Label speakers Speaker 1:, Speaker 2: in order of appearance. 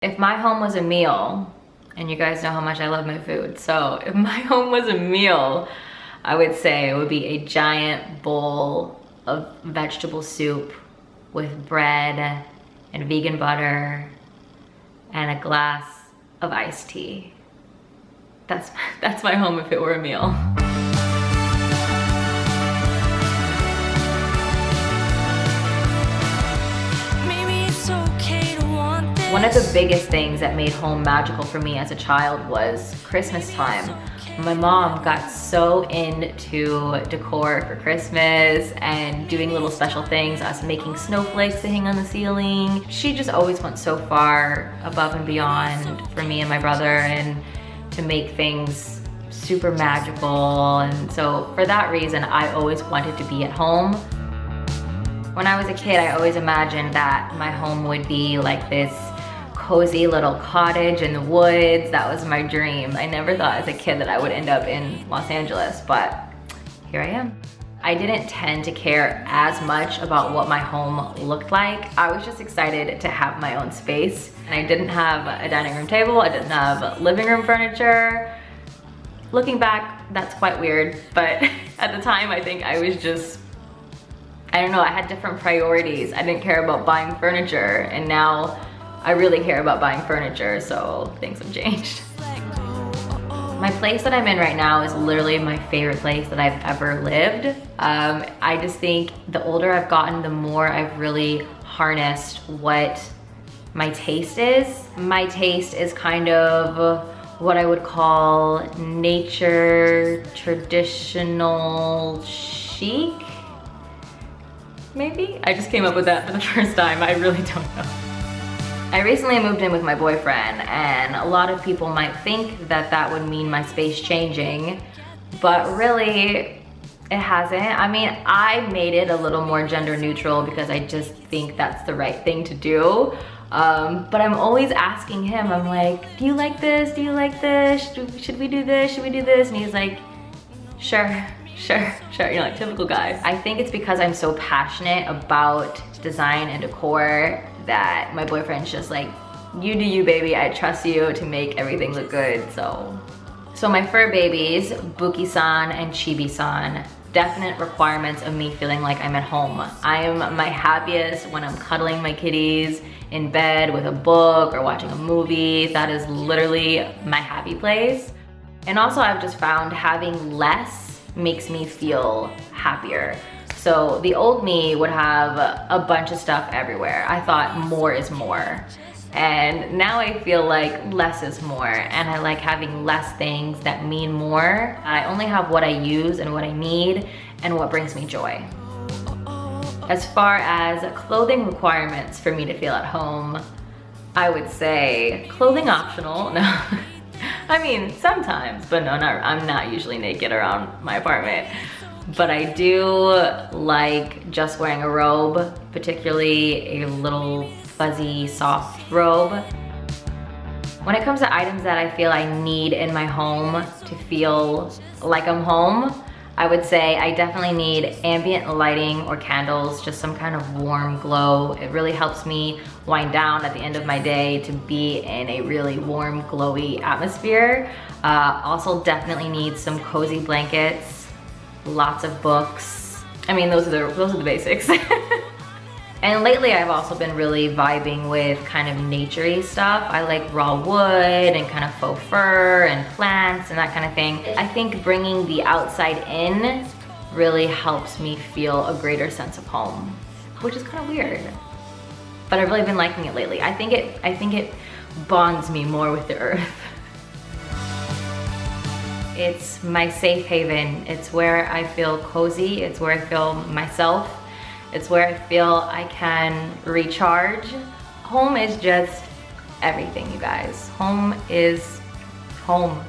Speaker 1: If my home was a meal, and you guys know how much I love my food, so if my home was a meal, I would say it would be a giant bowl of vegetable soup with bread and vegan butter and a glass of iced tea. That's my home if it were a meal. One of the biggest things that made home magical for me as a child was Christmas time. My mom got so into decor for Christmas and doing little special things, us making snowflakes to hang on the ceiling. She just always went so far above and beyond for me and my brother and to make things super magical. And so for that reason, I always wanted to be at home. When I was a kid, I always imagined that my home would be like this cozy little cottage in the woods. That was my dream. I never thought as a kid that I would end up in Los Angeles, but here I am. I didn't tend to care as much about what my home looked like. I was just excited to have my own space. And I didn't have a dining room table. I didn't have living room furniture. Looking back, that's quite weird, but at the time, I think I was just, I don't know, I had different priorities. I didn't care about buying furniture, and now I really care about buying furniture, so things have changed. My place that I'm in right now is literally my favorite place that I've ever lived. I just think the older I've gotten, the more I've really harnessed what my taste is. My taste is kind of what I would call nature, traditional chic, maybe? I just came up with that for the first time. I really don't know. I recently moved in with my boyfriend, and a lot of people might think that that would mean my space changing, but really it hasn't. I mean, I made it a little more gender neutral because I just think that's the right thing to do. But I'm always asking him, I'm like, do you like this? Do you like this? Should we do this? Should we do this? And he's like, sure, sure, sure, you know, like typical guy. I think it's because I'm so passionate about design and decor that my boyfriend's just like, you do you, baby. I trust you to make everything look good, so. So my fur babies, Buki-san and Chibi-san, definite requirements of me feeling like I'm at home. I am my happiest when I'm cuddling my kitties in bed with a book or watching a movie. That is literally my happy place. And also I've just found having less makes me feel happier. So the old me would have a bunch of stuff everywhere. I thought more is more. And now I feel like less is more, and I like having less things that mean more. I only have what I use and what I need and what brings me joy. As far as clothing requirements for me to feel at home, I would say clothing optional. No, I mean sometimes, but no, I'm not usually naked around my apartment. But I do like just wearing a robe, particularly a little fuzzy, soft robe. When it comes to items that I feel I need in my home to feel like I'm home, I would say I definitely need ambient lighting or candles, just some kind of warm glow. It really helps me wind down at the end of my day to be in a really warm, glowy atmosphere. Also definitely need some cozy blankets. Lots of books. I mean, those are the basics. And lately I've also been really vibing with kind of naturey stuff. I like raw wood and kind of faux fur and plants and that kind of thing. I think bringing the outside in really helps me feel a greater sense of home, which is kind of weird. But I've really been liking it lately. I think it bonds me more with the earth. It's my safe haven. It's where I feel cozy. It's where I feel myself. It's where I feel I can recharge. Home is just everything, you guys. Home is home.